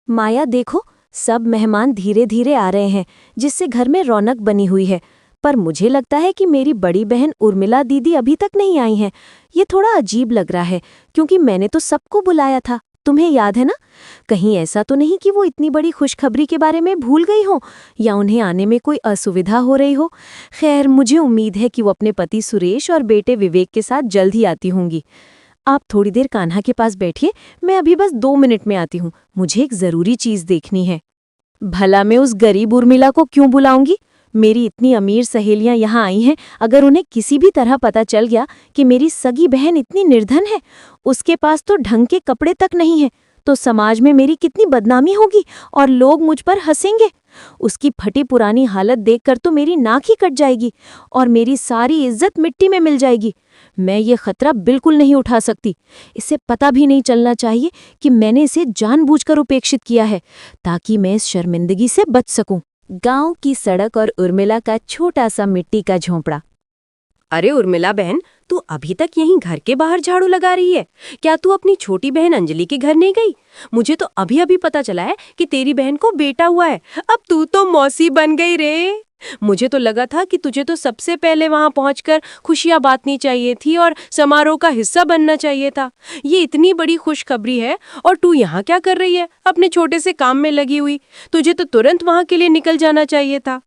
माया देखो, सब मेहमान धीरे धीरे आ रहे हैं, जिससे घर में रौनक बनी हुई है। पर मुझे लगता है कि मेरी बड़ी बहन उर्मिला दीदी अभी तक नहीं आई हैं। ये थोड़ा अजीब लग रहा है, क्योंकि मैंने तो सबको बुलाया था। तुम्हें याद है ना? कहीं ऐसा तो नहीं कि वो इतनी बड़ी खुशखबरी के बारे में भूल गई हो, या उन्हें आने में कोई असुविधा हो रही हो। खैर, मुझे उम्मीद है कि वो अपने पति सुरेश और बेटे विवेक के साथ जल्द ही आती होंगी। आप थोड़ी देर कान्हा के पास बैठिए, मैं अभी बस 2 मिनट में आती हूँ। मुझे एक जरूरी चीज देखनी है। भला मैं उस गरीब उर्मिला को क्यों बुलाऊंगी? मेरी इतनी अमीर सहेलियां यहाँ आई हैं, अगर उन्हें किसी भी तरह पता चल गया कि मेरी सगी बहन इतनी निर्धन है, उसके पास तो ढंग के कपड़े तक नहीं हैं, तो समाज में मेरी कितनी बदनामी होगी और लोग मुझ पर हंसेंगे। उसकी फटी पुरानी हालत देखकर तो मेरी नाक ही कट जाएगी और मेरी सारी इज्जत मिट्टी में मिल जाएगी। मैं ये खतरा बिल्कुल नहीं उठा सकती। इसे पता भी नहीं चलना चाहिए कि मैंने इसे जानबूझकर उपेक्षित किया है, ताकि मैं इस शर्मिंदगी से बच सकूं। गांव की सड़क और उर्मिला का छोटा सा मिट्टी का झोंपड़ा। अरे उर्मिला बहन, तू अभी तक यहीं घर के बाहर झाड़ू लगा रही है? क्या तू अपनी छोटी बहन अंजलि के घर नहीं गई? मुझे तो अभी अभी पता चला है कि तेरी बहन को बेटा हुआ है। अब तू तो मौसी बन गई रे। मुझे तो लगा था कि तुझे तो सबसे पहले वहां पहुंचकर खुशियां बांटनी चाहिए थी और समारोह का हिस्सा बनना चाहिए था। ये इतनी बड़ी खुशखबरी है और तू यहाँ क्या कर रही है, अपने छोटे से काम में लगी हुई? तुझे तो तुरंत वहां के लिए निकल जाना चाहिए था।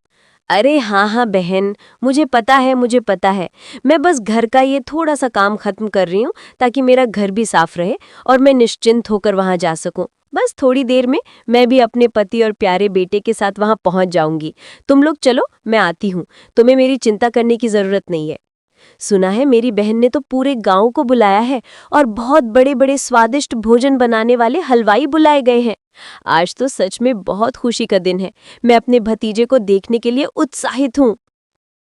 अरे हाँ हाँ बहन, मुझे पता है। मैं बस घर का ये थोड़ा सा काम खत्म कर रही हूँ, ताकि मेरा घर भी साफ रहे और मैं निश्चिंत होकर वहाँ जा सकूँ। बस थोड़ी देर में मैं भी अपने पति और प्यारे बेटे के साथ वहाँ पहुँच जाऊंगी। तुम लोग चलो, मैं आती हूँ। तुम्हें मेरी चिंता करने की जरूरत नहीं है। सुना है मेरी बहन ने तो पूरे गांव को बुलाया है और बहुत बड़े बड़े स्वादिष्ट भोजन बनाने वाले हलवाई बुलाए गए हैं। आज तो सच में बहुत खुशी का दिन है। मैं अपने भतीजे को देखने के लिए उत्साहित हूँ।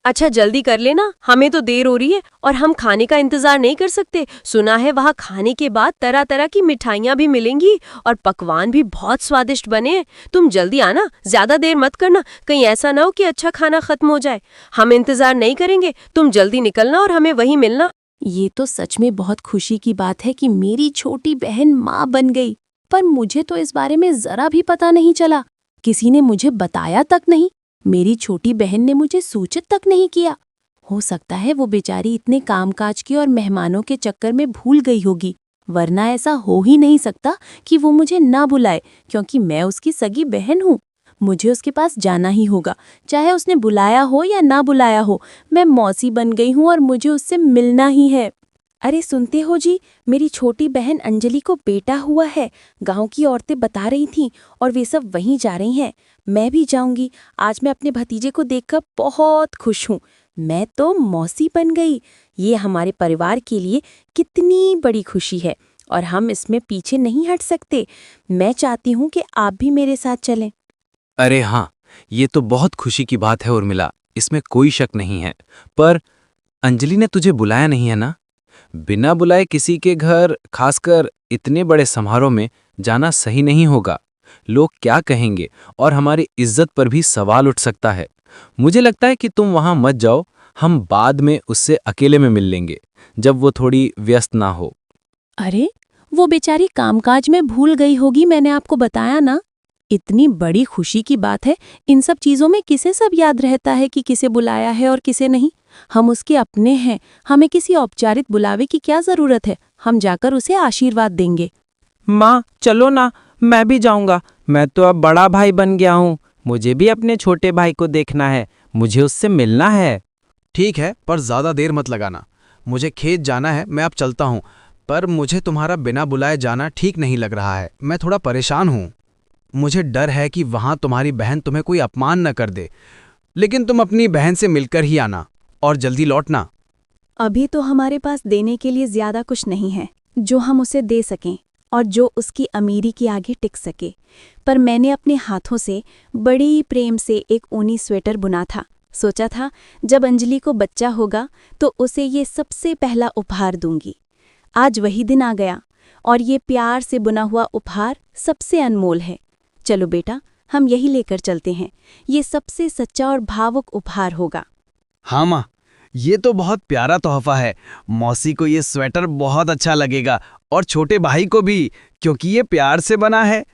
अच्छा जल्दी कर लेना, हमें तो देर हो रही है और हम खाने का इंतजार नहीं कर सकते। सुना है वहाँ खाने के बाद तरह तरह की मिठाइयाँ भी मिलेंगी और पकवान भी बहुत स्वादिष्ट बने हैं। तुम जल्दी आना, ज्यादा देर मत करना, कहीं ऐसा ना हो कि अच्छा खाना खत्म हो जाए। हम इंतजार नहीं करेंगे, तुम जल्दी निकलना और हमें वहीं मिलना। ये तो सच में बहुत खुशी की बात है कि मेरी छोटी बहन माँ बन गई, पर मुझे तो इस बारे में जरा भी पता नहीं चला। किसी ने मुझे बताया तक नहीं। मेरी छोटी बहन ने मुझे सूचित तक नहीं किया। हो सकता है वो बेचारी इतने कामकाज के और मेहमानों के चक्कर में भूल गई होगी, वरना ऐसा हो ही नहीं सकता कि वो मुझे ना बुलाए, क्योंकि मैं उसकी सगी बहन हूँ। मुझे उसके पास जाना ही होगा, चाहे उसने बुलाया हो या ना बुलाया हो। मैं मौसी बन गई हूँ और मुझे उससे मिलना ही है। अरे सुनते हो जी, मेरी छोटी बहन अंजलि को बेटा हुआ है। गांव की औरतें बता रही थीं और वे सब वहीं जा रही हैं। मैं भी जाऊंगी। आज मैं अपने भतीजे को देखकर बहुत खुश हूँ। मैं तो मौसी बन गई। ये हमारे परिवार के लिए कितनी बड़ी खुशी है और हम इसमें पीछे नहीं हट सकते। मैं चाहती हूँ कि आप भी मेरे साथ चलें। अरे हाँ, ये तो बहुत खुशी की बात है उर्मिला, इसमें कोई शक नहीं है। पर अंजलि ने तुझे बुलाया नहीं है ना? बिना बुलाए किसी के घर, खासकर इतने बड़े समारोह में जाना सही नहीं होगा। लोग क्या कहेंगे और हमारी इज्जत पर भी सवाल उठ सकता है। मुझे लगता है कि तुम वहां मत जाओ, हम बाद में उससे अकेले में मिल लेंगे, जब वो थोड़ी व्यस्त ना हो। अरे, वो बेचारी कामकाज में भूल गई होगी, मैंने आपको बताया ना। इतनी बड़ी खुशी की बात है, इन सब चीजों में किसे सब याद रहता है कि किसे बुलाया है और किसे नहीं। हम उसके अपने हैं, हमें किसी औपचारिक बुलावे की क्या जरूरत है। हम जाकर उसे आशीर्वाद देंगे। माँ चलो ना, मैं भी जाऊंगा। मैं तो अब बड़ा भाई बन गया हूँ। मुझे भी अपने छोटे भाई को देखना है, मुझे उससे मिलना है। ठीक है, पर ज़्यादा देर मत लगाना। मुझे खेत जाना है, मैं अब चलता हूँ। पर मुझे तुम्हारा बिना बुलाए जाना ठीक नहीं लग रहा है। मैं थोड़ा परेशान हूँ। मुझे डर है कि वहाँ तुम्हारी बहन तुम्हें कोई अपमान न कर दे। लेकिन तुम अपनी बहन से मिलकर ही आना और जल्दी लौटना। अभी तो हमारे पास देने के लिए ज्यादा कुछ नहीं है जो हम उसे दे सकें और जो उसकी अमीरी के आगे टिक सके। पर मैंने अपने हाथों से बड़ी प्रेम से एक ऊनी स्वेटर बुना था। सोचा था जब अंजलि को बच्चा होगा तो उसे ये सबसे पहला उपहार दूंगी। आज वही दिन आ गया और ये प्यार से बुना हुआ उपहार सबसे अनमोल है। चलो बेटा, हम यही लेकर चलते हैं। ये सबसे सच्चा और भावुक उपहार होगा। हाँ माँ, ये तो बहुत प्यारा तोहफा है। मौसी को ये स्वेटर बहुत अच्छा लगेगा और छोटे भाई को भी, क्योंकि ये प्यार से बना है।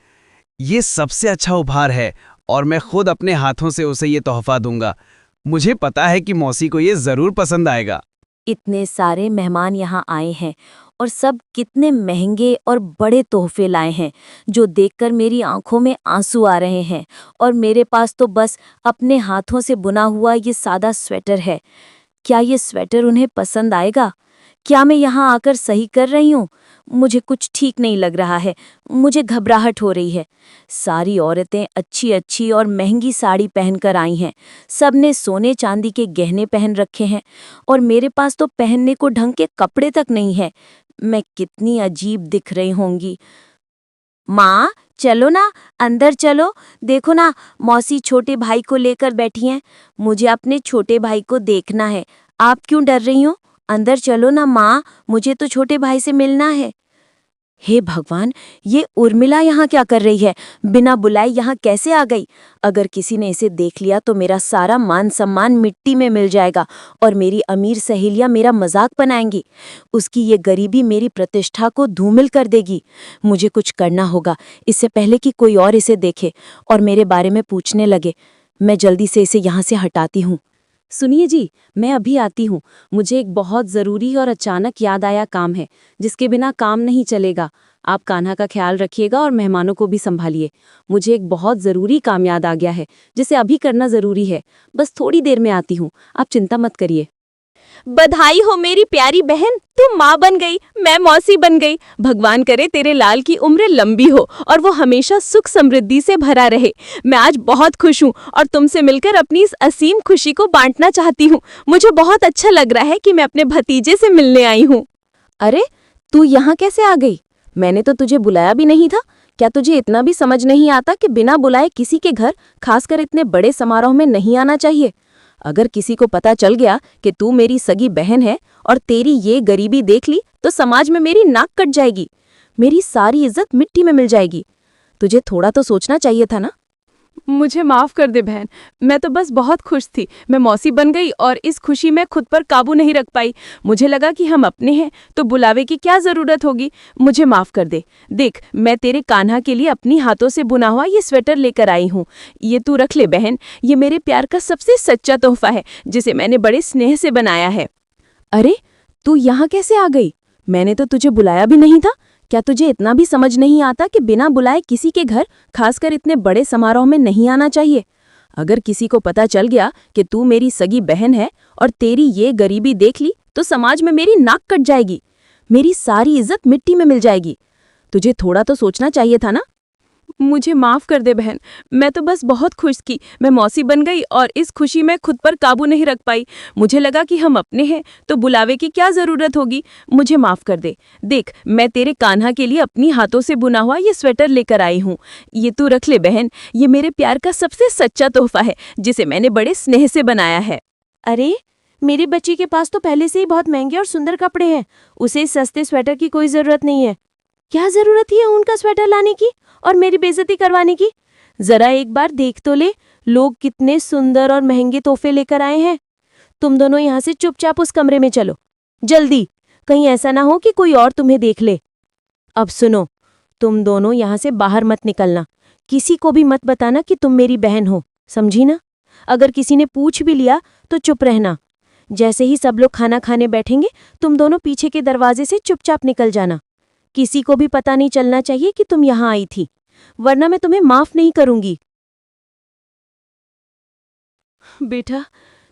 ये सबसे अच्छा उपहार है और मैं खुद अपने हाथों से उसे ये तोहफा दूंगा। मुझे पता है कि मौसी को ये जरूर पसंद आएगा। इतने सारे मेहमान यहाँ आए हैं और सब कितने महंगे और बड़े तोहफे लाए हैं जो देखकर मेरी आंखों में आंसू आ रहे हैं। और मेरे पास तो बस अपने हाथों से बुना हुआ ये सादा स्वेटर है। क्या ये स्वेटर उन्हें पसंद आएगा? क्या मैं यहाँ आकर सही कर रही हूँ? मुझे कुछ ठीक नहीं लग रहा है। मुझे घबराहट हो रही है। सारी औरतें अच्छी अच्छी और महंगी साड़ी पहनकर आई हैं। सबने सोने चांदी के गहने पहन रखे हैं और मेरे पास तो पहनने को ढंग के कपड़े तक नहीं है। मैं कितनी अजीब दिख रही होंगी। माँ, चलो ना, अंदर चलो। देखो ना, मौसी छोटे भाई को लेकर बैठी हैं। मुझे अपने छोटे भाई को देखना है। आप क्यों डर रही हो? अंदर चलो ना माँ, मुझे तो छोटे भाई से मिलना है। हे भगवान, ये उर्मिला यहाँ क्या कर रही है? बिना बुलाए यहाँ कैसे आ गई? अगर किसी ने इसे देख लिया तो मेरा सारा मान सम्मान मिट्टी में मिल जाएगा और मेरी अमीर सहेलियाँ मेरा मजाक बनाएंगी। उसकी ये गरीबी मेरी प्रतिष्ठा को धूमिल कर देगी। मुझे कुछ करना होगा इससे पहले कि कोई और इसे देखे और मेरे बारे में पूछने लगे। मैं जल्दी से इसे यहाँ से हटाती हूँ। सुनिए जी, मैं अभी आती हूँ। मुझे एक बहुत ज़रूरी और अचानक याद आया काम है जिसके बिना काम नहीं चलेगा। आप कान्हा का ख्याल रखिएगा और मेहमानों को भी संभालिए। मुझे एक बहुत ज़रूरी काम याद आ गया है जिसे अभी करना ज़रूरी है। बस थोड़ी देर में आती हूँ, आप चिंता मत करिए। बधाई हो मेरी प्यारी बहन, तू माँ बन गई, मैं मौसी बन गई। भगवान करे तेरे लाल की उम्र लंबी हो और वो हमेशा सुख समृद्धि से भरा रहे। मैं आज बहुत खुश हूँ और तुमसे मिलकर अपनी इस असीम खुशी को बांटना चाहती हूँ। मुझे बहुत अच्छा लग रहा है कि मैं अपने भतीजे से मिलने आई हूँ। अरे, तू यहाँ कैसे आ गई? मैंने तो तुझे बुलाया भी नहीं था। क्या तुझे इतना भी समझ नहीं आता कि बिना बुलाए किसी के घर, खासकर इतने बड़े समारोह में नहीं आना चाहिए? अगर किसी को पता चल गया कि तू मेरी सगी बहन है और तेरी ये गरीबी देख ली तो समाज में मेरी नाक कट जाएगी। मेरी सारी इज्जत मिट्टी में मिल जाएगी। तुझे थोड़ा तो सोचना चाहिए था ना। मुझे माफ कर दे बहन, मैं तो बस बहुत खुश थी। मैं मौसी बन गई और इस खुशी में खुद पर काबू नहीं रख पाई। मुझे लगा कि हम अपने हैं तो बुलावे की क्या जरूरत होगी। मुझे माफ कर दे। देख, मैं तेरे कान्हा के लिए अपनी हाथों से बुना हुआ ये स्वेटर लेकर आई हूँ। ये तू रख ले बहन। ये मेरे प्यार का सबसे सच्चा तोहफा है जिसे मैंने बड़े स्नेह से बनाया है। अरे, तू यहाँ कैसे आ गई? मैंने तो तुझे बुलाया भी नहीं था। क्या तुझे इतना भी समझ नहीं आता कि बिना बुलाए किसी के घर, खासकर इतने बड़े समारोह में नहीं आना चाहिए? अगर किसी को पता चल गया कि तू मेरी सगी बहन है और तेरी ये गरीबी देख ली तो समाज में मेरी नाक कट जाएगी। मेरी सारी इज्जत मिट्टी में मिल जाएगी। तुझे थोड़ा तो सोचना चाहिए था ना। मुझे माफ कर दे बहन, मैं तो बस बहुत खुश थी। मैं मौसी बन गई और इस खुशी में खुद पर काबू नहीं रख पाई। मुझे लगा कि हम अपने हैं तो बुलावे की क्या जरूरत होगी। मुझे माफ कर दे। देख, मैं तेरे कान्हा के लिए अपनी हाथों से बुना हुआ ये स्वेटर लेकर आई हूँ। ये तू रख ले बहन। ये मेरे प्यार का सबसे सच्चा तोहफा है जिसे मैंने बड़े स्नेह से बनाया है। अरे, मेरे बच्चे के पास तो पहले से ही बहुत महंगे और सुंदर कपड़े हैं। उसे इस सस्ते स्वेटर की कोई जरूरत नहीं है। क्या जरूरत है उनका स्वेटर लाने की और मेरी बेइज्जती करवाने की? जरा एक बार देख तो ले, लोग कितने सुंदर और महंगे तोहफे लेकर आए हैं। तुम दोनों यहाँ से चुपचाप उस कमरे में चलो, जल्दी। कहीं ऐसा ना हो कि कोई और तुम्हें देख ले। अब सुनो, तुम दोनों यहाँ से बाहर मत निकलना। किसी को भी मत बताना कि तुम मेरी बहन हो, समझी ना? अगर किसी ने पूछ भी लिया तो चुप रहना। जैसे ही सब लोग खाना खाने बैठेंगे, तुम दोनों पीछे के दरवाजे से चुपचाप निकल जाना। किसी को भी पता नहीं चलना चाहिए कि तुम यहाँ आई थी, वरना मैं तुम्हें माफ नहीं करूंगी। बेटा,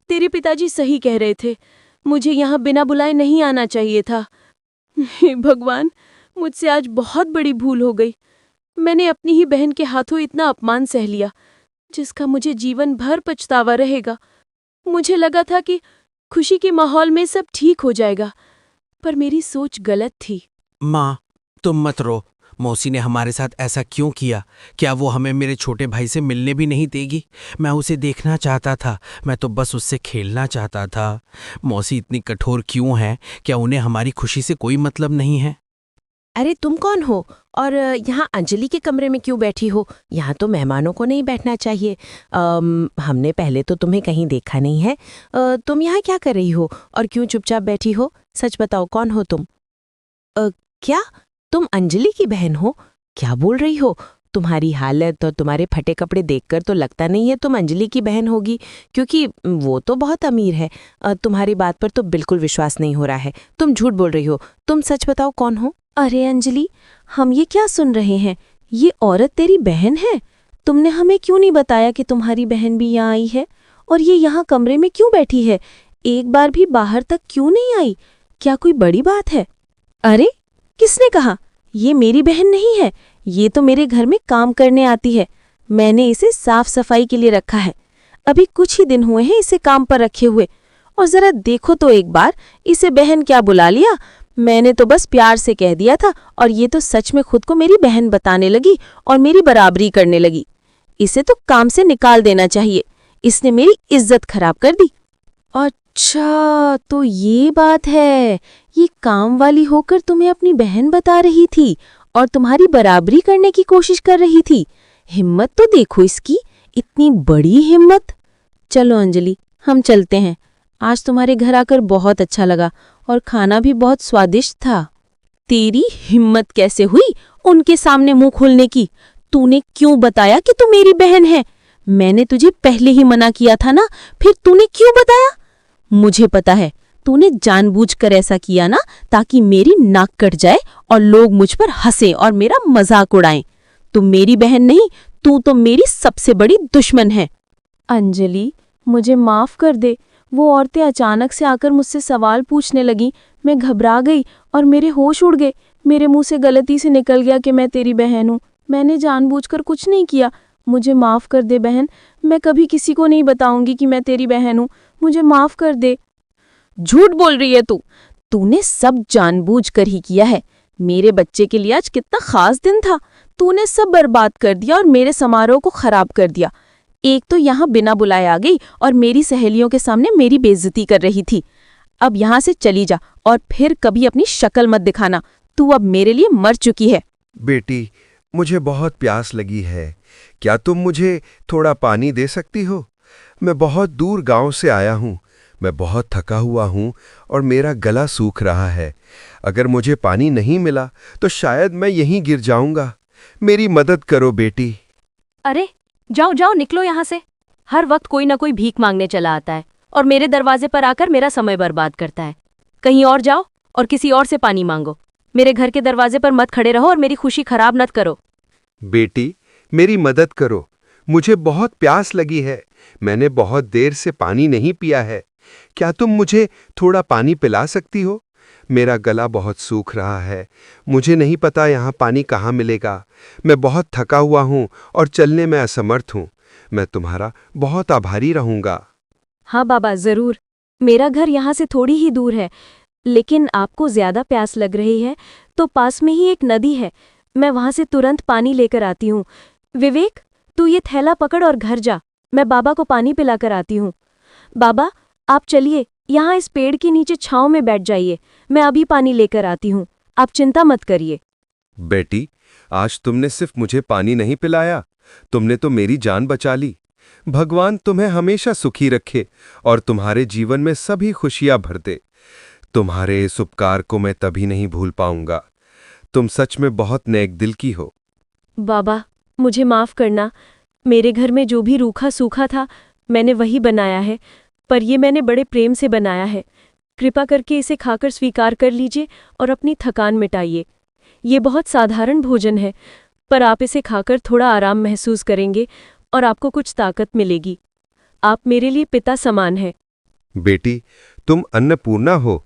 तेरे पिताजी सही कह रहे थे। मुझे यहाँ बिना बुलाए नहीं आना चाहिए था। हे भगवान, मुझसे आज बहुत बड़ी भूल हो गई। मैंने अपनी ही बहन के हाथों इतना अपमान सह लिया जिसका मुझे जीवन भर पछतावा रहेगा। मुझे लगा था कि खुशी के माहौल में सब ठीक हो जाएगा, पर मेरी सोच गलत थी। माँ, तुम मत रो। मौसी ने हमारे साथ ऐसा क्यों किया? क्या वो हमें मेरे छोटे भाई से मिलने भी नहीं देगी? मैं उसे देखना चाहता था। मैं तो बस उससे खेलना चाहता था। मौसी इतनी कठोर क्यों है? क्या उन्हें हमारी खुशी से कोई मतलब नहीं है? अरे, तुम कौन हो और यहाँ अंजलि के कमरे में क्यों बैठी हो? यहाँ तो मेहमानों को नहीं बैठना चाहिए। हमने पहले तो तुम्हें कहीं देखा नहीं है। तुम यहाँ क्या कर रही हो और क्यों चुपचाप बैठी हो? सच बताओ, कौन हो तुम? क्या तुम अंजलि की बहन हो? क्या बोल रही हो? तुम्हारी हालत और तुम्हारे फटे कपड़े देखकर तो लगता नहीं है तुम अंजलि की बहन होगी, क्योंकि वो तो बहुत अमीर है। तुम्हारी बात पर तो बिल्कुल विश्वास नहीं हो रहा है। तुम झूठ बोल रही हो। तुम सच बताओ, कौन हो? अरे अंजलि, हम ये क्या सुन रहे हैं? ये औरत तेरी बहन है? तुमने हमें क्यों नहीं बताया कि तुम्हारी बहन भी यहाँ आई है? और ये यहाँ कमरे में क्यों बैठी है? एक बार भी बाहर तक क्यों नहीं आई? क्या कोई बड़ी बात है? अरे, किसने कहा? ये मेरी बहन नहीं है। ये तो मेरे घर में काम करने आती है। मैंने इसे साफ सफाई के लिए रखा है। अभी कुछ ही दिन हुए हैं इसे काम पर रखे हुए, और जरा देखो तो एक बार, इसे बहन क्या बुला लिया। मैंने तो बस प्यार से कह दिया था, और ये तो सच में खुद को मेरी बहन बताने लगी और मेरी बराबरी करने लगी। इसे तो काम से निकाल देना चाहिए। इसने मेरी इज्जत खराब कर दी। अच्छा, तो ये बात है। ये काम वाली होकर तुम्हें अपनी बहन बता रही थी और तुम्हारी बराबरी करने की कोशिश कर रही थी। हिम्मत तो देखो इसकी, इतनी बड़ी हिम्मत। चलो अंजलि, हम चलते हैं। आज तुम्हारे घर आकर बहुत अच्छा लगा और खाना भी बहुत स्वादिष्ट था। तेरी हिम्मत कैसे हुई उनके सामने मुंह खोलने की? तूने क्यों बताया कि तू मेरी बहन है? मैंने तुझे पहले ही मना किया था ना, फिर तूने क्यों बताया? मुझे पता है, तूने जानबूझकर ऐसा किया ना, ताकि मेरी नाक कट जाए और लोग मुझ पर हंसे और मेरा मजाक उड़ाएं। तू मेरी बहन नहीं, तू तो मेरी सबसे बड़ी दुश्मन है। अंजलि, मुझे माफ कर दे। वो औरतें अचानक से आकर मुझसे सवाल पूछने लगीं। मैं घबरा गई और मेरे होश उड़ गए। मेरे मुंह से गलती से निकल गया कि मैं तेरी बहन हूँ। मैंने जानबूझकर कुछ नहीं किया। मुझे माफ कर दे बहन। मैं कभी किसी को नहीं बताऊंगी कि मैं तेरी बहन हूँ। मुझे माफ कर दे। झूठ बोल रही है तू। तूने सब जानबूझकर ही किया है। मेरे बच्चे के लिए आज कितना खास दिन था। तूने सब बर्बाद कर दिया और मेरे समारोह को खराब कर दिया। एक तो यहाँ बिना बुलाए आ गई और मेरी सहेलियों के सामने मेरी बेइज्जती कर रही थी। अब यहाँ से चली जा और फिर कभी अपनी शक्ल मत दिखाना। तू अब मेरे लिए मर चुकी है। बेटी, मुझे बहुत प्यास लगी है। क्या तुम मुझे थोड़ा पानी दे सकती हो? मैं बहुत दूर गांव से आया हूँ। मैं बहुत थका हुआ हूँ और मेरा गला सूख रहा है। अगर मुझे पानी नहीं मिला तो शायद मैं यहीं गिर जाऊंगा। मेरी मदद करो बेटी। अरे जाओ जाओ, निकलो यहाँ से। हर वक्त कोई ना कोई भीख मांगने चला आता है और मेरे दरवाजे पर आकर मेरा समय बर्बाद करता है। कहीं और जाओ और किसी और से पानी मांगो। मेरे घर के दरवाजे पर मत खड़े रहो और मेरी खुशी खराब मत करो। बेटी, मेरी मदद करो। मुझे बहुत प्यास लगी है। मैंने बहुत देर से पानी नहीं पिया है। क्या तुम मुझे थोड़ा पानी पिला सकती हो? मेरा गला बहुत सूख रहा है। मुझे नहीं पता यहाँ पानी कहाँ मिलेगा। मैं बहुत थका हुआ हूँ और चलने में असमर्थ हूँ। मैं तुम्हारा बहुत आभारी रहूँगा। हाँ बाबा, जरूर। मेरा घर यहाँ से थोड़ी ही दूर है, लेकिन आपको ज्यादा प्यास लग रही है तो पास में ही एक नदी है। मैं वहां से तुरंत पानी लेकर आती हूँ। विवेक, तू ये थैला पकड़ और घर जा। मैं बाबा को पानी पिलाकर आती हूँ। बाबा, आप चलिए, यहाँ इस पेड़ के नीचे छांव में बैठ जाइए। मैं अभी पानी लेकर आती हूँ। आप चिंता मत करिए। बेटी, आज तुमने सिर्फ मुझे पानी नहीं पिलाया, तुमने तो मेरी जान बचा ली। भगवान तुम्हें हमेशा सुखी रखे और तुम्हारे जीवन में सभी खुशियां भर दे। तुम्हारे इस उपकार को मैं तभी नहीं भूल पाऊंगा। तुम सच में बहुत नेक दिल की हो। बाबा, मुझे माफ करना। मेरे घर में जो भी रूखा सूखा था मैंने वही बनाया है, पर ये मैंने बड़े प्रेम से बनाया है। कृपा करके इसे खाकर स्वीकार कर लीजिए और अपनी थकान मिटाइए। ये बहुत साधारण भोजन है, पर आप इसे खाकर थोड़ा आराम महसूस करेंगे और आपको कुछ ताकत मिलेगी। आप मेरे लिए पिता समान हैं। बेटी, तुम अन्नपूर्णा हो।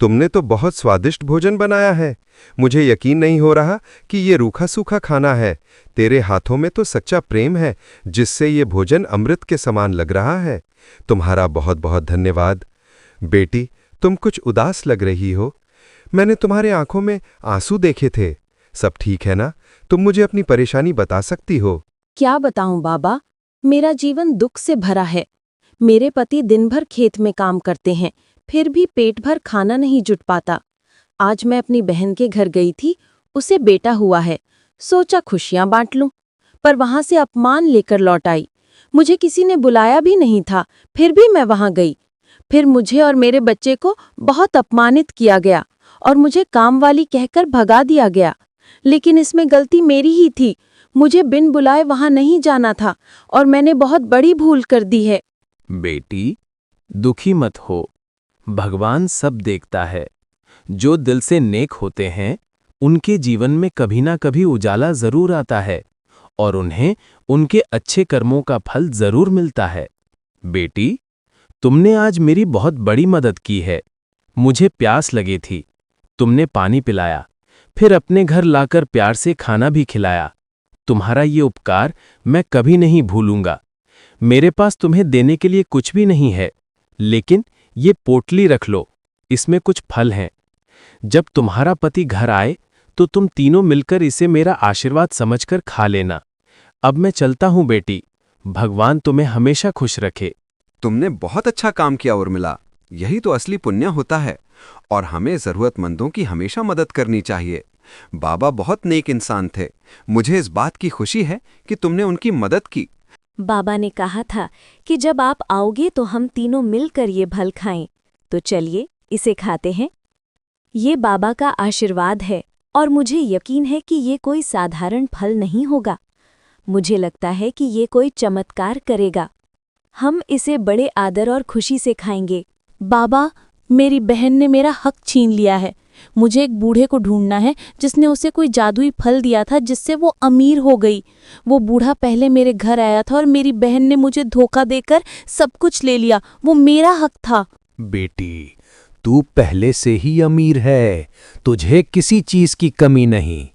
तुमने तो बहुत स्वादिष्ट भोजन बनाया है। मुझे यकीन नहीं हो रहा कि ये रूखा सूखा खाना है। तेरे हाथों में तो सच्चा प्रेम है, जिससे ये भोजन अमृत के समान लग रहा है। तुम्हारा बहुत बहुत धन्यवाद। बेटी, तुम कुछ उदास लग रही हो। मैंने तुम्हारे आंखों में आंसू देखे थे। सब ठीक है ना? तुम मुझे अपनी परेशानी बता सकती हो? क्या बताऊं बाबा, मेरा जीवन दुख से भरा है। मेरे पति दिन भर खेत में काम करते हैं, फिर भी पेट भर खाना नहीं जुट पाता। आज मैं अपनी बहन के घर गई थी, उसे बेटा हुआ है। सोचा खुशियां बांट लूं, पर वहां से अपमान लेकर लौट आई। मुझे किसी ने बुलाया भी नहीं था, फिर भी मैं वहां गई। फिर मुझे और मेरे बच्चे को बहुत अपमानित किया गया और मुझे काम वाली कहकर भगा दिया गया। लेकिन इसमें गलती मेरी ही थी। मुझे बिन बुलाए वहां नहीं जाना था और मैंने बहुत बड़ी भूल कर दी है। बेटी, दुखी मत हो। भगवान सब देखता है। जो दिल से नेक होते हैं उनके जीवन में कभी ना कभी उजाला जरूर आता है और उन्हें उनके अच्छे कर्मों का फल जरूर मिलता है। बेटी, तुमने आज मेरी बहुत बड़ी मदद की है। मुझे प्यास लगी थी, तुमने पानी पिलाया, फिर अपने घर लाकर प्यार से खाना भी खिलाया। तुम्हारा ये उपकार मैं कभी नहीं भूलूंगा। मेरे पास तुम्हें देने के लिए कुछ भी नहीं है, लेकिन ये पोटली रख लो, इसमें कुछ फल हैं। जब तुम्हारा पति घर आए तो तुम तीनों मिलकर इसे मेरा आशीर्वाद समझकर खा लेना। अब मैं चलता हूं बेटी, भगवान तुम्हें हमेशा खुश रखे। तुमने बहुत अच्छा काम किया उर्मिला। यही तो असली पुण्य होता है और हमें जरूरतमंदों की हमेशा मदद करनी चाहिए। बाबा बहुत नेक इंसान थे। मुझे इस बात की खुशी है कि तुमने उनकी मदद की। बाबा ने कहा था कि जब आप आओगे तो हम तीनों मिलकर ये फल खाएं। तो चलिए इसे खाते हैं। ये बाबा का आशीर्वाद है और मुझे यकीन है कि ये कोई साधारण फल नहीं होगा। मुझे लगता है कि ये कोई चमत्कार करेगा। हम इसे बड़े आदर और खुशी से खाएंगे। बाबा, मेरी बहन ने मेरा हक छीन लिया है। मुझे एक बूढ़े को ढूंढना है जिसने उसे कोई जादुई फल दिया था जिससे वो अमीर हो गई। वो बूढ़ा पहले मेरे घर आया था और मेरी बहन ने मुझे धोखा देकर सब कुछ ले लिया। वो मेरा हक था। बेटी, तू पहले से ही अमीर है, तुझे किसी चीज की कमी नहीं।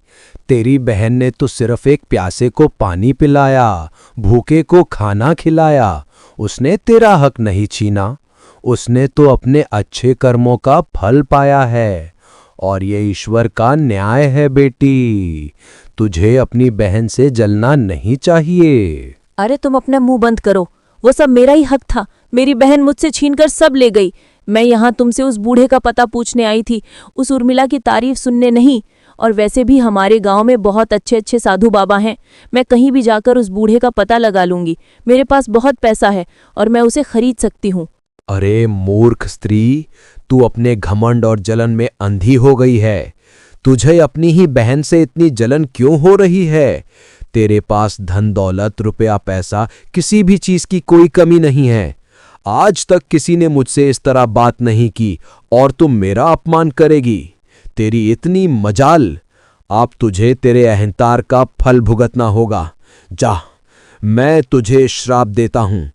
तेरी बहन ने तो सिर्फ एक प्यासे को पानी पिलाया, भूखे को खाना खिलाया। उसने तेरा हक नहीं छीना। उसने तो अपने अच्छे कर्मों का फल पाया है और ये ईश्वर का न्याय है। बेटी, तुझे अपनी बहन से जलना नहीं चाहिए। अरे तुम अपना मुंह बंद करो। वो सब मेरा ही हक था। मेरी बहन मुझसे छीनकर सब ले गई। मैं यहाँ तुमसे उस बूढ़े का पता पूछने आई थी, उस उर्मिला की तारीफ सुनने नहीं। और वैसे भी हमारे गांव में बहुत अच्छे अच्छे साधु बाबा हैं। मैं कहीं भी जाकर उस बूढ़े का पता लगा लूंगी। मेरे पास बहुत पैसा है और मैं उसे खरीद सकती हूँ। अरे मूर्ख स्त्री, तू अपने घमंड और जलन में अंधी हो गई है। तुझे अपनी ही बहन से इतनी जलन क्यों हो रही है? तेरे पास धन दौलत, रुपया पैसा, किसी भी चीज की कोई कमी नहीं है। आज तक किसी ने मुझसे इस तरह बात नहीं की और तुम मेरा अपमान करेगी? तेरी इतनी मजाल। आप तुझे तेरे अहंकार का फल भुगतना होगा। जा, मैं तुझे श्राप देता हूं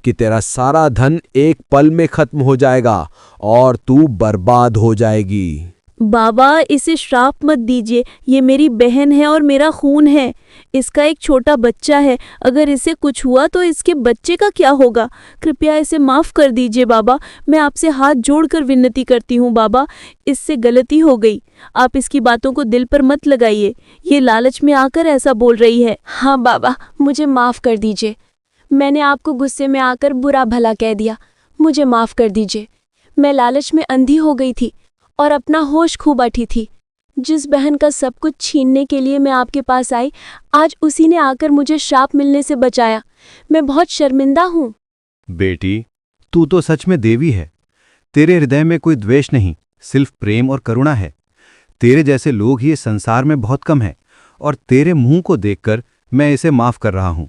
कि तेरा सारा धन एक पल में खत्म हो जाएगा और तू बर्बाद हो जाएगी। बाबा, इसे श्राप मत दीजिए। ये मेरी बहन है और मेरा खून है। इसका एक छोटा बच्चा है। अगर इसे कुछ हुआ तो इसके बच्चे का क्या होगा? कृपया इसे माफ कर दीजिए बाबा। मैं आपसे हाथ जोड़कर विनती करती हूँ बाबा, इससे गलती हो गई। आप इसकी बातों को दिल पर मत लगाइए। ये लालच में आकर ऐसा बोल रही है। हाँ बाबा, मुझे माफ कर दीजिए। मैंने आपको गुस्से में आकर बुरा भला कह दिया। मुझे माफ कर दीजिए। मैं लालच में अंधी हो गई थी और अपना होश खो बैठी थी। जिस बहन का सब कुछ छीनने के लिए मैं आपके पास आई, आज उसी ने आकर मुझे श्राप मिलने से बचाया। मैं बहुत शर्मिंदा हूँ। बेटी, तू तो सच में देवी है। तेरे हृदय में कोई द्वेष नहीं, सिर्फ प्रेम और करुणा है। तेरे जैसे लोग ये संसार में बहुत कम हैं और तेरे मुंह को देखकर मैं इसे माफ कर रहा हूं।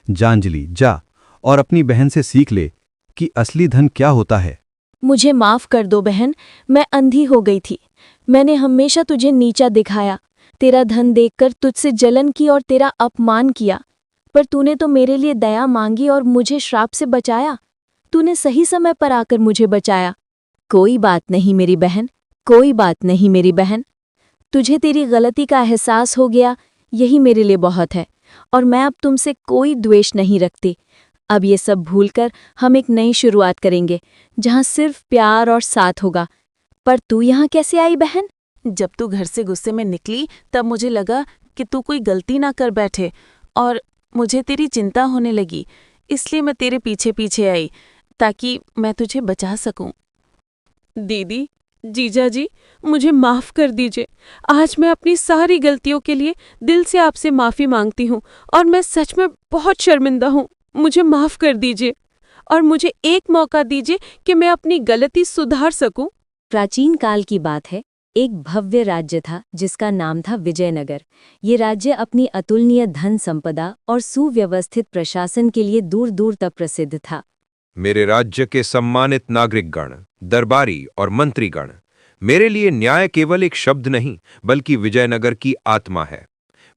जांजलि, जा और अपनी बहन से सीख ले कि असली धन क्या होता है। मुझे माफ कर दो बहन, मैं अंधी हो गई थी। मैंने हमेशा तुझे नीचा दिखाया, तेरा धन देखकर तुझसे जलन की और तेरा अपमान किया। पर तूने तो मेरे लिए दया मांगी और मुझे श्राप से बचाया। तूने सही समय पर आकर मुझे बचाया। कोई बात नहीं मेरी बहन, कोई बात नहीं मेरी बहन। तुझे तेरी गलती का एहसास हो गया, यही मेरे लिए बहुत है। और मैं अब तुमसे कोई द्वेष नहीं रखती। अब ये सब भूलकर हम एक नई शुरुआत करेंगे, जहाँ सिर्फ प्यार और साथ होगा। पर तू यहाँ कैसे आई बहन? जब तू घर से गुस्से में निकली तब मुझे लगा कि तू कोई गलती ना कर बैठे और मुझे तेरी चिंता होने लगी। इसलिए मैं तेरे पीछे पीछे आई ताकि मैं तुझे बचा सकूं। दीदी, जीजा जी, मुझे माफ कर दीजिए। आज मैं अपनी सारी गलतियों के लिए दिल से आपसे माफी मांगती हूँ और मैं सच में बहुत शर्मिंदा हूँ। मुझे माफ कर दीजिए और मुझे एक मौका दीजिए कि मैं अपनी गलती सुधार सकूं। प्राचीन काल की बात है। एक भव्य राज्य था जिसका नाम था विजयनगर। ये राज्य अपनी अतुलनीय धन संपदा और सुव्यवस्थित प्रशासन के लिए दूर दूर तक प्रसिद्ध था। मेरे राज्य के सम्मानित नागरिकगण, दरबारी और मंत्रीगण, मेरे लिए न्याय केवल एक शब्द नहीं बल्कि विजयनगर की आत्मा है।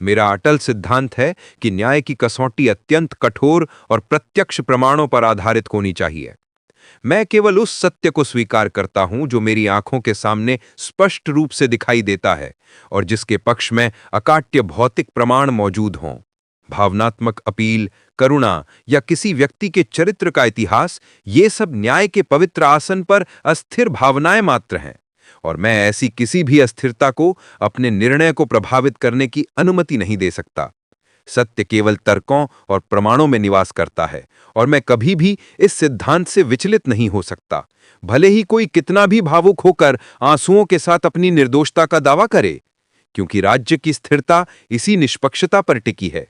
मेरा अटल सिद्धांत है कि न्याय की कसौटी अत्यंत कठोर और प्रत्यक्ष प्रमाणों पर आधारित होनी चाहिए। मैं केवल उस सत्य को स्वीकार करता हूं जो मेरी आंखों के सामने स्पष्ट रूप से दिखाई देता है और जिसके पक्ष में अकाट्य भौतिक प्रमाण मौजूद हों। भावनात्मक अपील, करुणा या किसी व्यक्ति के चरित्र का इतिहास, ये सब न्याय के पवित्र आसन पर अस्थिर भावनाएं मात्र हैं और मैं ऐसी किसी भी अस्थिरता को अपने निर्णय को प्रभावित करने की अनुमति नहीं दे सकता। सत्य केवल तर्कों और प्रमाणों में निवास करता है और मैं कभी भी इस सिद्धांत से विचलित नहीं हो सकता, भले ही कोई कितना भी भावुक होकर आंसुओं के साथ अपनी निर्दोषता का दावा करे, क्योंकि राज्य की स्थिरता इसी निष्पक्षता पर टिकी है।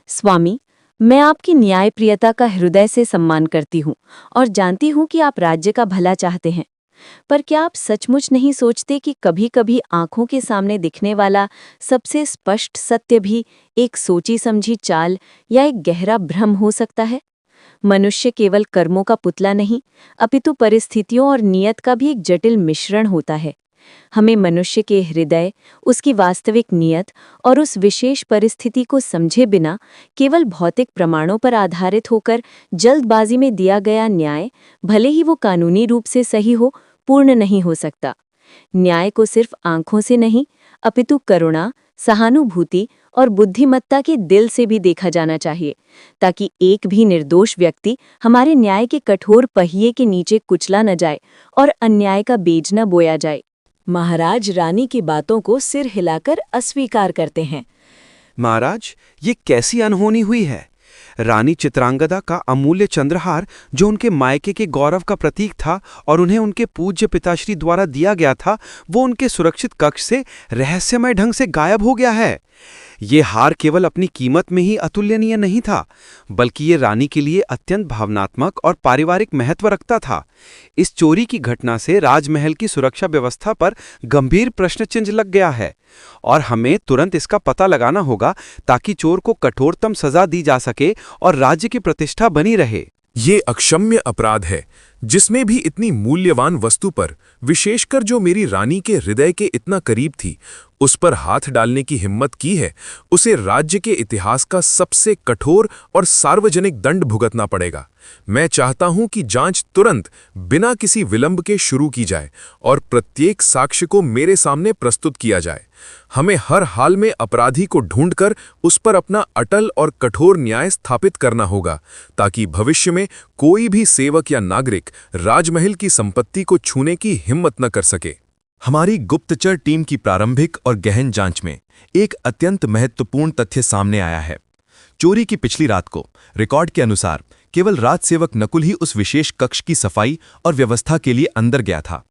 स्वामी, मैं आपकी न्यायप्रियता का हृदय से सम्मान करती हूँ और जानती हूँ कि आप राज्य का भला चाहते हैं, पर क्या आप सचमुच नहीं सोचते कि कभी-कभी आंखों के सामने दिखने वाला सबसे स्पष्ट सत्य भी एक सोची समझी चाल या एक गहरा भ्रम हो सकता है? मनुष्य केवल कर्मों का पुतला नहीं, अपितु परिस्थितियों और नियत का भी एक जटिल मिश्रण होता है। हमें मनुष्य के हृदय, उसकी वास्तविक नियत और उस विशेष परिस्थिति को समझे बिना केवल भौतिक प्रमाणों पर आधारित होकर जल्दबाजी में दिया गया न्याय, भले ही वो कानूनी रूप से सही हो, पूर्ण नहीं हो सकता। न्याय को सिर्फ आंखों से नहीं, अपितु करुणा, सहानुभूति और बुद्धिमत्ता के दिल से भी देखा जाना चाहिए, ताकि एक भी निर्दोष व्यक्ति हमारे न्याय के कठोर पहिए के नीचे कुचला न जाए और अन्याय का बीज न बोया जाए। महाराज रानी की बातों को सिर हिलाकर अस्वीकार करते हैं। महाराज, ये कैसी अनहोनी हुई है? रानी चित्रांगदा का अमूल्य चंद्रहार, जो उनके मायके के गौरव का प्रतीक था और उन्हें उनके पूज्य पिताश्री द्वारा दिया गया था, वो उनके सुरक्षित कक्ष से रहस्यमय ढंग से गायब हो गया है। ये हार केवल अपनी कीमत में ही अतुलनीय नहीं था, बल्कि ये रानी के लिए अत्यंत भावनात्मक और पारिवारिक महत्व रखता था। इस चोरी की घटना से राजमहल की सुरक्षा व्यवस्था पर गंभीर प्रश्न चिन्ह लग गया है और हमें तुरंत इसका पता लगाना होगा ताकि चोर को कठोरतम सजा दी जा सके और राज्य की प्रतिष्ठा बनी रहे। ये अक्षम्य अपराध है जिसमें भी इतनी मूल्यवान वस्तु पर, विशेषकर जो मेरी रानी के हृदय के इतना करीब थी, उस पर हाथ डालने की हिम्मत की है। उसे राज्य के इतिहास का सबसे कठोर और सार्वजनिक दंड भुगतना पड़ेगा। मैं चाहता हूं कि जांच तुरंत, बिना किसी विलंब के शुरू की जाए और प्रत्येक साक्ष्य को मेरे सामने प्रस्तुत किया जाए। हमें हर हाल में अपराधी को ढूंढकर उस पर अपना अटल और कठोर न्याय स्थापित करना होगा, ताकि भविष्य में कोई भी सेवक या नागरिक राजमहल की संपत्ति को छूने की हिम्मत न कर सके। हमारी गुप्तचर टीम की प्रारंभिक और गहन जांच में एक अत्यंत महत्वपूर्ण तथ्य सामने आया है। चोरी की पिछली रात को रिकॉर्ड के अनुसार केवल राजसेवक नकुल ही उस विशेष कक्ष की सफाई और व्यवस्था के लिए अंदर गया था।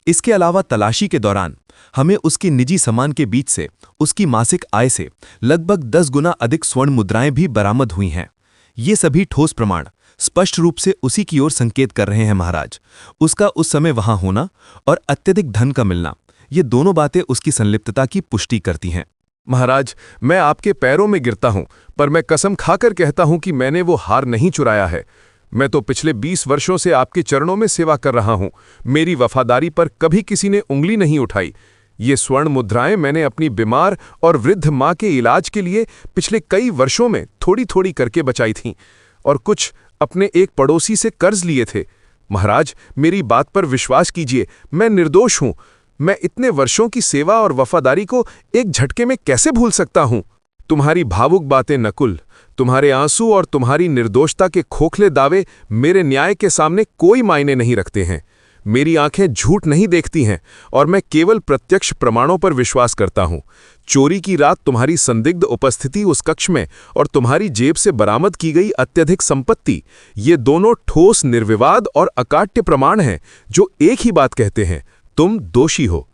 इसके अलावा तलाशी के दौरान हमें उसके निजी सामान के बीच से उसकी मासिक आय से लगभग 10 गुना अधिक स्वर्ण मुद्राएं भी बरामद हुई हैं। ये सभी ठोस प्रमाण स्पष्ट रूप से उसी की ओर संकेत कर रहे हैं महाराज। उसका उस समय वहां होना और अत्यधिक धन का मिलना, ये दोनों बातें उसकी संलिप्तता की पुष्टि करती हैं। महाराज, मैं आपके पैरों में गिरता हूं, पर मैं कसम खाकर कहता हूं कि मैंने वो हार नहीं चुराया है। मैं तो पिछले 20 वर्षों से आपके चरणों में सेवा कर रहा हूं। मेरी वफादारी पर कभी किसी ने उंगली नहीं उठाई। ये स्वर्ण मुद्राएं मैंने अपनी बीमार और वृद्ध माँ के इलाज के लिए पिछले कई वर्षों में थोड़ी थोड़ी करके बचाई थीं और कुछ अपने एक पड़ोसी से कर्ज लिए थे। महाराज, मेरी बात पर विश्वास कीजिए, मैं निर्दोष हूं। मैं इतने वर्षों की सेवा और वफादारी को एक झटके में कैसे भूल सकता हूं? तुम्हारी भावुक बातें नकुल, तुम्हारे आंसू और तुम्हारी निर्दोषता के खोखले दावे मेरे न्याय के सामने कोई मायने नहीं रखते हैं। मेरी आंखें झूठ नहीं देखती हैं और मैं केवल प्रत्यक्ष प्रमाणों पर विश्वास करता हूं। चोरी की रात तुम्हारी संदिग्ध उपस्थिति उस कक्ष में और तुम्हारी जेब से बरामद की गई अत्यधिक संपत्ति, ये दोनों ठोस, निर्विवाद और अकाट्य प्रमाण हैं जो एक ही बात कहते हैं, तुम दोषी हो।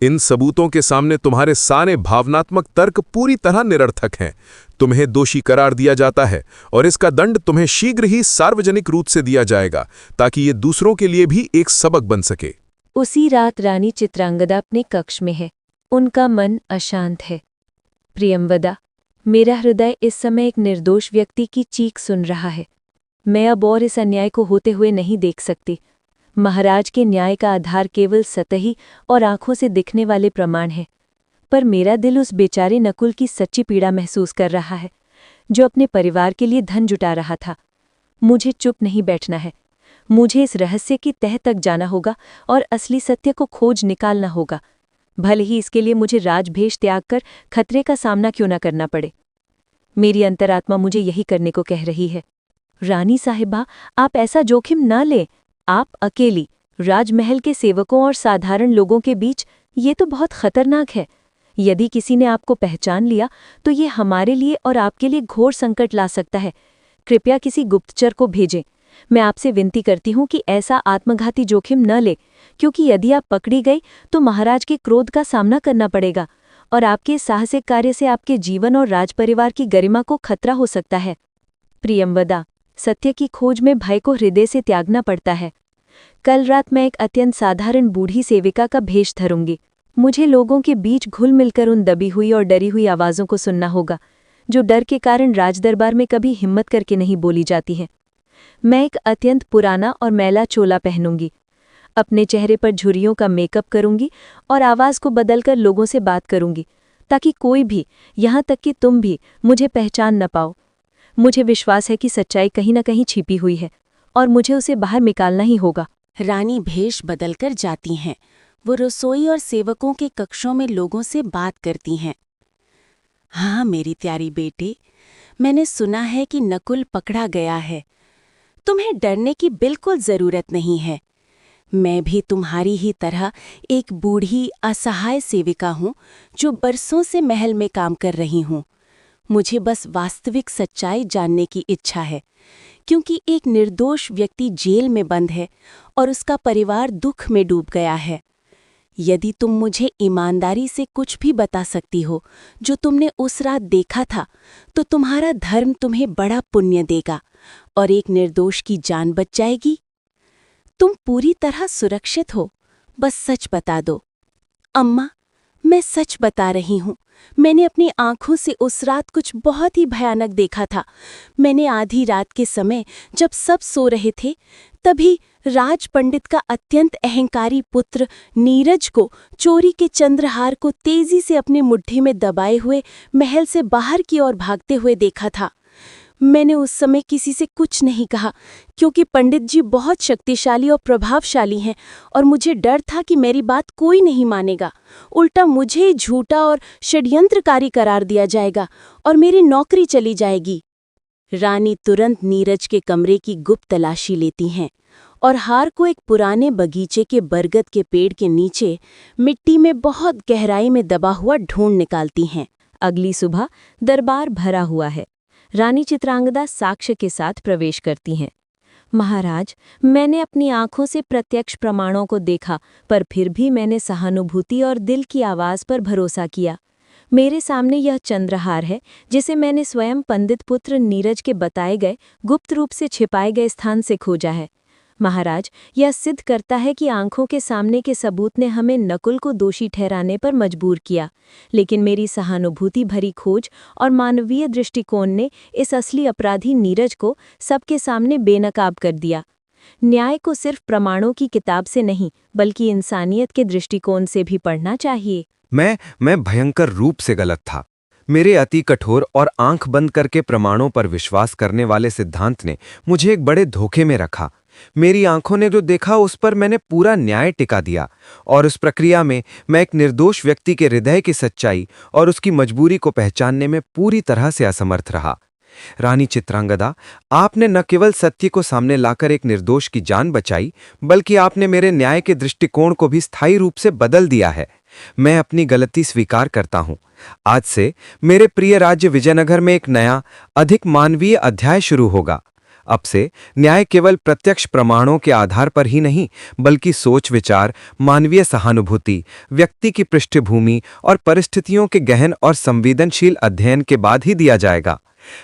इन सबूतों के सामने तुम्हारे सारे भावनात्मक तर्क पूरी तरह निरर्थक हैं। तुम्हें दोषी करार दिया जाता है और इसका दंड तुम्हें शीघ्र ही सार्वजनिक रूप से दिया जाएगा, ताकि ये दूसरों के लिए भी एक सबक बन सके। उसी रात रानी चित्रांगदा अपने कक्ष में है। उनका मन अशांत है। प्रियंवदा, मेरा हृदय इस समय एक निर्दोष व्यक्ति की चीख सुन रहा है। मैं अब और इस अन्याय को होते हुए नहीं देख सकती। महाराज के न्याय का आधार केवल सतही और आंखों से दिखने वाले प्रमाण है, पर मेरा दिल उस बेचारे नकुल की सच्ची पीड़ा महसूस कर रहा है, जो अपने परिवार के लिए धन जुटा रहा था। मुझे चुप नहीं बैठना है। मुझे इस रहस्य की तह तक जाना होगा और असली सत्य को खोज निकालना होगा, भले ही इसके लिए मुझे राजभेष त्याग कर खतरे का सामना क्यों न करना पड़े। मेरी अंतरात्मा मुझे यही करने को कह रही है। रानी साहिबा, आप ऐसा जोखिम न लें। आप अकेली राजमहल के सेवकों और साधारण लोगों के बीच, ये तो बहुत खतरनाक है। यदि किसी ने आपको पहचान लिया तो ये हमारे लिए और आपके लिए घोर संकट ला सकता है। कृपया किसी गुप्तचर को भेजें। मैं आपसे विनती करती हूँ कि ऐसा आत्मघाती जोखिम न ले, क्योंकि यदि आप पकड़ी गई तो महाराज के क्रोध का सामना करना पड़ेगा और आपके साहसिक कार्य से आपके जीवन और राजपरिवार की गरिमा को खतरा हो सकता है। प्रियंवदा, सत्य की खोज में भय को हृदय से त्यागना पड़ता है। कल रात मैं एक अत्यंत साधारण बूढ़ी सेविका का भेष धरूंगी। मुझे लोगों के बीच घुल मिलकर उन दबी हुई और डरी हुई आवाज़ों को सुनना होगा, जो डर के कारण राजदरबार में कभी हिम्मत करके नहीं बोली जाती हैं। मैं एक अत्यंत पुराना और मैला चोला पहनूंगी, अपने चेहरे पर झुर्रियों का मेकअप करूंगी और आवाज़ को बदलकर लोगों से बात करूंगी, ताकि कोई भी, यहाँ तक कि तुम भी, मुझे पहचान न पाओ। मुझे विश्वास है कि सच्चाई कहीं न कहीं छिपी हुई है और मुझे उसे बाहर निकालना ही होगा। रानी भेष बदलकर जाती हैं। वो रसोई और सेवकों के कक्षों में लोगों से बात करती हैं। हाँ मेरी प्यारी बेटी, मैंने सुना है कि नकुल पकड़ा गया है। तुम्हें डरने की बिल्कुल जरूरत नहीं है। मैं भी तुम्हारी ही तरह एक बूढ़ी असहाय सेविका हूँ, जो बरसों से महल में काम कर रही हूँ। मुझे बस वास्तविक सच्चाई जानने की इच्छा है, क्योंकि एक निर्दोष व्यक्ति जेल में बंद है और उसका परिवार दुख में डूब गया है। यदि तुम मुझे ईमानदारी से कुछ भी बता सकती हो जो तुमने उस रात देखा था, तो तुम्हारा धर्म तुम्हें बड़ा पुण्य देगा और एक निर्दोष की जान बच जाएगी। तुम पूरी तरह सुरक्षित हो, बस सच बता दो। अम्मा, मैं सच बता रही हूँ। मैंने अपनी आंखों से उस रात कुछ बहुत ही भयानक देखा था। मैंने आधी रात के समय, जब सब सो रहे थे, तभी राज पंडित का अत्यंत अहंकारी पुत्र नीरज को चोरी के चंद्रहार को तेजी से अपनी मुट्ठी में दबाए हुए महल से बाहर की ओर भागते हुए देखा था। मैंने उस समय किसी से कुछ नहीं कहा, क्योंकि पंडित जी बहुत शक्तिशाली और प्रभावशाली हैं और मुझे डर था कि मेरी बात कोई नहीं मानेगा। उल्टा मुझे झूठा और षड्यंत्रकारी करार दिया जाएगा और मेरी नौकरी चली जाएगी। रानी तुरंत नीरज के कमरे की गुप्त तलाशी लेती हैं और हार को एक पुराने बगीचे के बरगद के पेड़ के नीचे मिट्टी में बहुत गहराई में दबा हुआ ढूंढ निकालती हैं। अगली सुबह दरबार भरा हुआ है। रानी चित्रांगदा साक्ष्य के साथ प्रवेश करती हैं। महाराज, मैंने अपनी आंखों से प्रत्यक्ष प्रमाणों को देखा, पर फिर भी मैंने सहानुभूति और दिल की आवाज़ पर भरोसा किया। मेरे सामने यह चंद्रहार है, जिसे मैंने स्वयं पंडित पुत्र नीरज के बताए गए गुप्त रूप से छिपाए गए स्थान से खोजा है। महाराज, यह सिद्ध करता है कि आंखों के सामने के सबूत ने हमें नकुल को दोषी ठहराने पर मजबूर किया, लेकिन मेरी सहानुभूति भरी खोज और मानवीय दृष्टिकोण ने इस असली अपराधी नीरज को सबके सामने बेनकाब कर दिया। न्याय को सिर्फ प्रमाणों की किताब से नहीं, बल्कि इंसानियत के दृष्टिकोण से भी पढ़ना चाहिए। मैं भयंकर रूप से गलत था। मेरे अति कठोर और आंख बंद करके प्रमाणों पर विश्वास करने वाले सिद्धांत ने मुझे एक बड़े धोखे में रखा। मेरी आंखों ने जो देखा उस पर मैंने पूरा न्याय टिका दिया और उस प्रक्रिया में मैं एक निर्दोष व्यक्ति के हृदय की सच्चाई और उसकी मजबूरी को पहचानने में पूरी तरह से असमर्थ रहा। रानी चित्रांगदा, आपने न केवल सत्य को सामने लाकर एक निर्दोष की जान बचाई, बल्कि आपने मेरे न्याय के दृष्टिकोण को भी स्थायी रूप से बदल दिया है। मैं अपनी गलती स्वीकार करता हूँ। आज से मेरे प्रिय राज्य विजयनगर में एक नया, अधिक मानवीय अध्याय शुरू होगा। अब से न्याय केवल प्रत्यक्ष प्रमाणों के आधार पर ही नहीं, बल्कि सोच विचार, मानवीय सहानुभूति, व्यक्ति की पृष्ठभूमि और परिस्थितियों के गहन और संवेदनशील अध्ययन के बाद ही दिया जाएगा।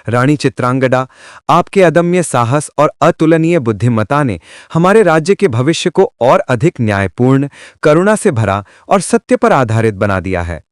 रानी चित्रांगदा, आपके अदम्य साहस और अतुलनीय बुद्धिमत्ता ने हमारे राज्य के भविष्य को और अधिक न्यायपूर्ण, करुणा से भरा और सत्य पर आधारित बना दिया है।